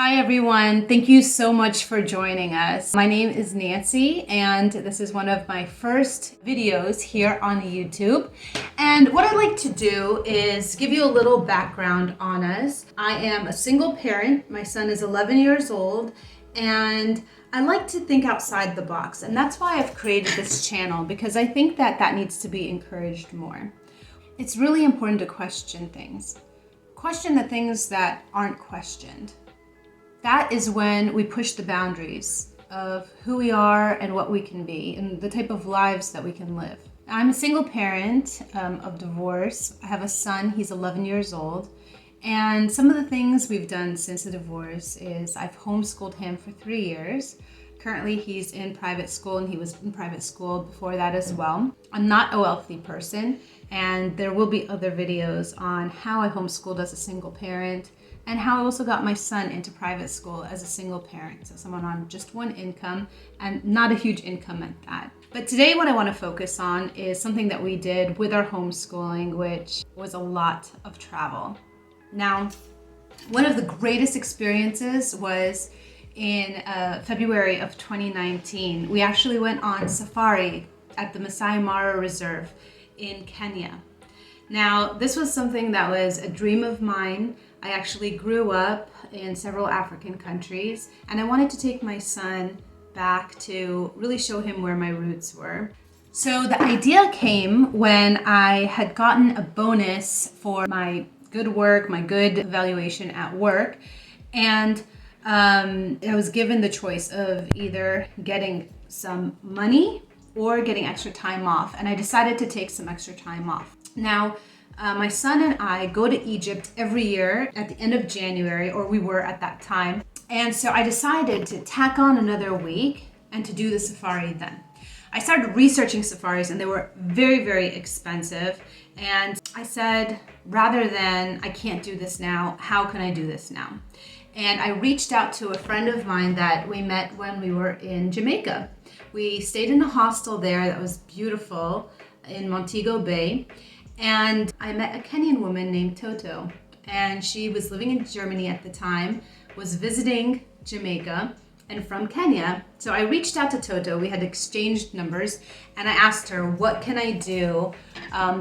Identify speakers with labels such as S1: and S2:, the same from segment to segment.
S1: Hi everyone, thank you so much for joining us. My name is Nancy and this is one of my first videos here on YouTube. And what I'd like to do is give you a little background on us. I am a single parent, my son is 11 years old, and I like to think outside the box. And that's why I've created this channel, because I think that needs to be encouraged more. It's really important to question things. Question the things that aren't questioned. That is when we push the boundaries of who we are and what we can be and the type of lives that we can live. I'm a single parent of divorce. I have a son, he's 11 years old. And some of the things we've done since the divorce is I've homeschooled him for 3 years. Currently, he's in private school, and he was in private school before that as well. I'm not a wealthy person, and there will be other videos on how I homeschooled as a single parent and how I also got my son into private school as a single parent, so someone on just one income and not a huge income at that. But today what I want to focus on is something that we did with our homeschooling, which was a lot of travel. Now, one of the greatest experiences was in February of 2019. We actually went on safari at the Masai Reserve in Kenya. Now, this was something that was a dream of mine. I actually grew up in several African countries, and I wanted to take my son back to really show him where my roots were. So the idea came when I had gotten a bonus for my good work, my good evaluation at work, and I was given the choice of either getting some money or getting extra time off, and I decided to take some extra time off. Now, my son and I go to Egypt every year at the end of January, or we were at that time, and so I decided to tack on another week and to do the safari then. I started researching safaris, and they were very, very expensive, and I said, rather than I can't do this now, how can I do this now? And I reached out to a friend of mine that we met when we were in Jamaica. We stayed in a hostel there that was beautiful in Montego Bay. And I met a Kenyan woman named Toto. And she was living in Germany at the time, was visiting Jamaica, and from Kenya. So I reached out to Toto. We had exchanged numbers. And I asked her, what can I do?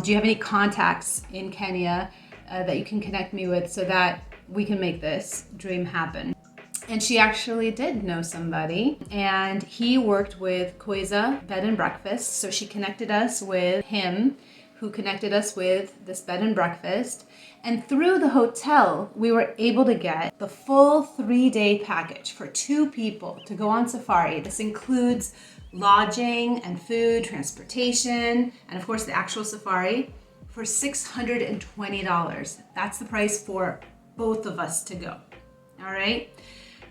S1: Do you have any contacts in Kenya that you can connect me with so that we can make this dream happen? And she actually did know somebody, and he worked with Kweza Bed and Breakfast. So she connected us with him, who connected us with this bed and breakfast. And through the hotel, we were able to get the full 3-day package for 2 people to go on safari. This includes lodging and food, transportation, and of course the actual safari for $620. That's the price for both of us to go. All right.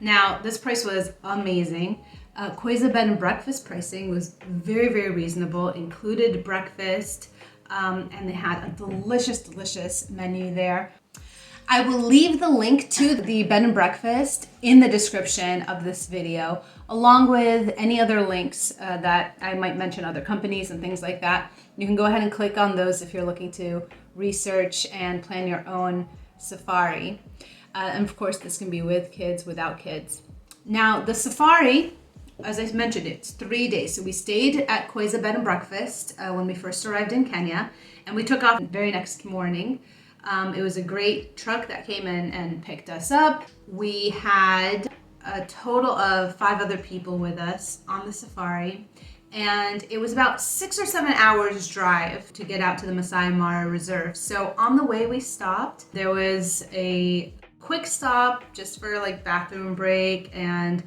S1: Now, this price was amazing. Kweza Bed and Breakfast pricing was very, very reasonable, included breakfast, and they had a delicious menu there. I will leave the link to the bed and breakfast in the description of this video, along with any other links that I might mention, other companies and things like that. You can go ahead and click on those if you're looking to research and plan your own safari. And of course, this can be with kids, without kids. Now, the safari, as I mentioned, it's 3 days. So we stayed at Kweza Bed and Breakfast when we first arrived in Kenya, and we took off the very next morning. It was a great truck that came in and picked us up. We had a total of 5 other people with us on the safari, and it was about 6 or 7 hours drive to get out to the Masai Mara Reserve. So on the way we stopped. There was a quick stop just for like bathroom break, and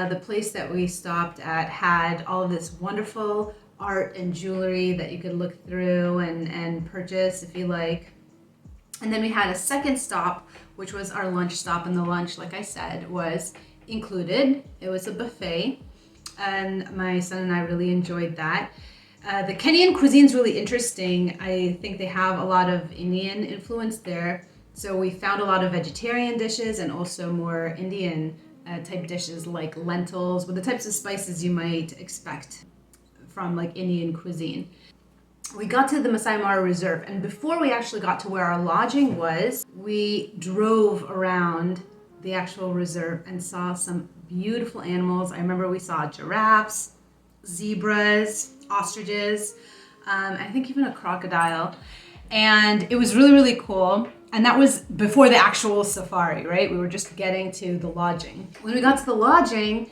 S1: the place that we stopped at had all of this wonderful art and jewelry that you could look through and purchase if you like. And then we had a second stop, which was our lunch stop, and the lunch, like I said, was included. It was a buffet, and my son and I really enjoyed that. The Kenyan cuisine is really interesting. I think they have a lot of Indian influence there. So we found a lot of vegetarian dishes and also more Indian type dishes like lentils with the types of spices you might expect from like Indian cuisine. We got to the Masai Mara Reserve, and before we actually got to where our lodging was, we drove around the actual reserve and saw some beautiful animals. I remember we saw giraffes, zebras, ostriches, I think even a crocodile. And it was really, really cool. And that was before the actual safari, right? We were just getting to the lodging. When we got to the lodging,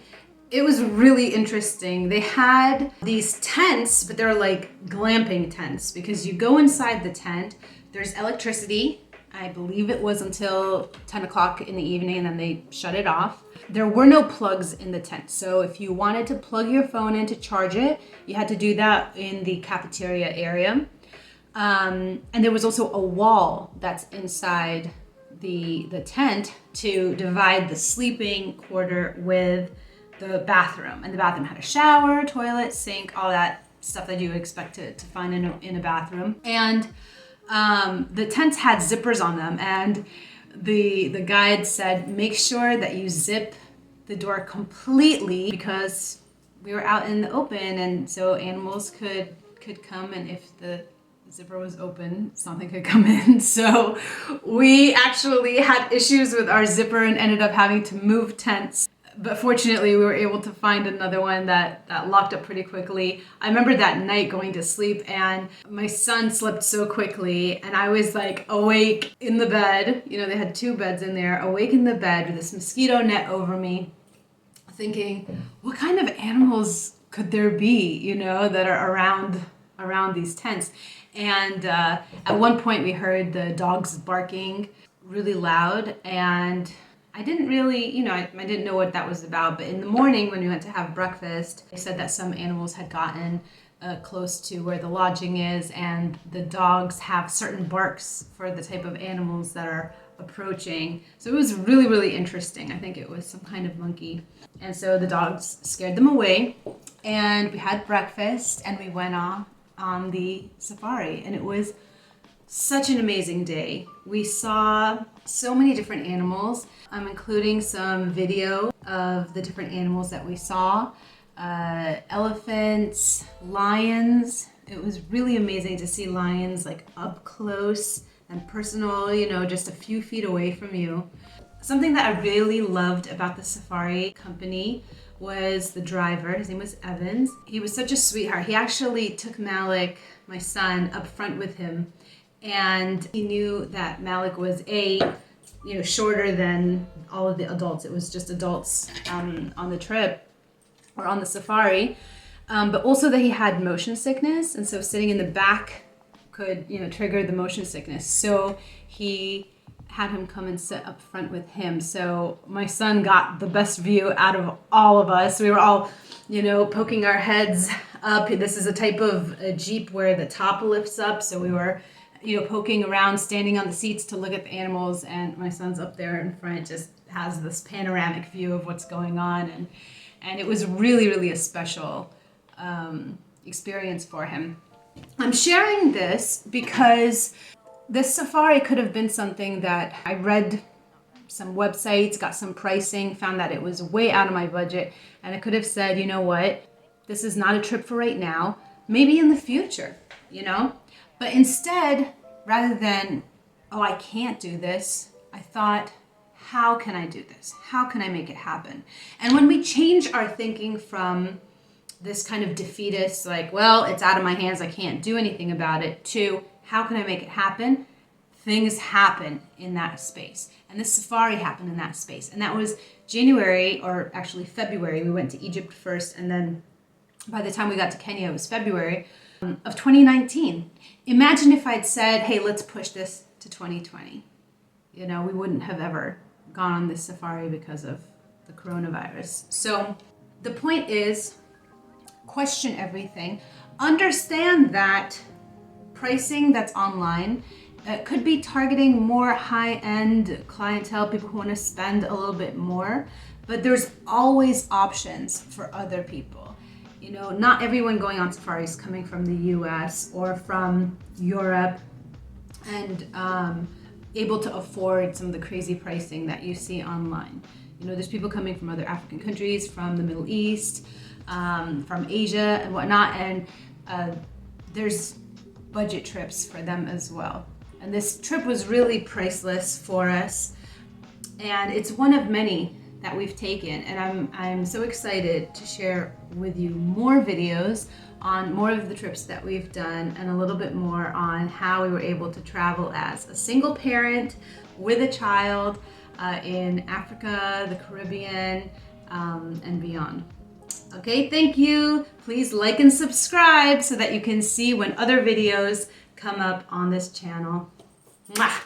S1: it was really interesting. They had these tents, but they're like glamping tents because you go inside the tent, there's electricity. I believe it was until 10 o'clock in the evening and then they shut it off. There were no plugs in the tent. So if you wanted to plug your phone in to charge it, you had to do that in the cafeteria area. And there was also a wall that's inside the tent to divide the sleeping quarter with the bathroom. And the bathroom had a shower, toilet, sink, all that stuff that you would expect to find in a bathroom. And the tents had zippers on them, and the guide said, make sure that you zip the door completely because we were out in the open, and so animals could come, and if the zipper was open, something could come in. So we actually had issues with our zipper and ended up having to move tents. But fortunately, we were able to find another one that locked up pretty quickly. I remember that night going to sleep and my son slept so quickly and I was like awake in the bed. You know, they had 2 beds in there, awake in the bed with this mosquito net over me, thinking, what kind of animals could there be, you know, that are around these tents? And at one point we heard the dogs barking really loud, and I didn't really, you know, I didn't know what that was about. But in the morning when we went to have breakfast, they said that some animals had gotten close to where the lodging is, and the dogs have certain barks for the type of animals that are approaching. So it was really, really interesting. I think it was some kind of monkey. And so the dogs scared them away, and we had breakfast and we went off on the safari, and it was such an amazing day. We saw so many different animals. I'm including some video of the different animals that we saw. Elephants, lions. It was really amazing to see lions like up close and personal, you know, just a few feet away from you. Something that I really loved about the safari company was the driver. His name was Evans. He was such a sweetheart. He actually took Malik, my son, up front with him, and he knew that Malik was shorter than all of the adults. It was just adults on the trip or on the safari, but also that he had motion sickness, and so sitting in the back could, you know, trigger the motion sickness. So he had him come and sit up front with him. So my son got the best view out of all of us. We were all, you know, poking our heads up. This is a type of a Jeep where the top lifts up. So we were, you know, poking around, standing on the seats to look at the animals. And my son's up there in front, just has this panoramic view of what's going on. And it was really, really a special experience for him. I'm sharing this because this safari could have been something that I read some websites, got some pricing, found that it was way out of my budget, and I could have said, you know what, this is not a trip for right now, maybe in the future, you know? But instead, rather than, oh, I can't do this, I thought, how can I do this? How can I make it happen? And when we change our thinking from this kind of defeatist, like, well, it's out of my hands, I can't do anything about it, to how can I make it happen? Things happen in that space. And this safari happened in that space. And that was January, or actually February. We went to Egypt first, and then by the time we got to Kenya, it was February of 2019. Imagine if I'd said, hey, let's push this to 2020. You know, we wouldn't have ever gone on this safari because of the coronavirus. So the point is, question everything. Understand that pricing that's online could be targeting more high-end clientele, people who want to spend a little bit more, but there's always options for other people. You know, not everyone going on safari is coming from the US or from Europe and able to afford some of the crazy pricing that you see online. You know, there's people coming from other African countries, from the Middle East, from Asia and whatnot, and there's budget trips for them as well. And this trip was really priceless for us. and it's one of many that we've taken, and I'm so excited to share with you more videos on more of the trips that we've done and a little bit more on how we were able to travel as a single parent with a child in Africa, the Caribbean, and beyond. Okay, thank you. Please like and subscribe so that you can see when other videos come up on this channel. Mwah!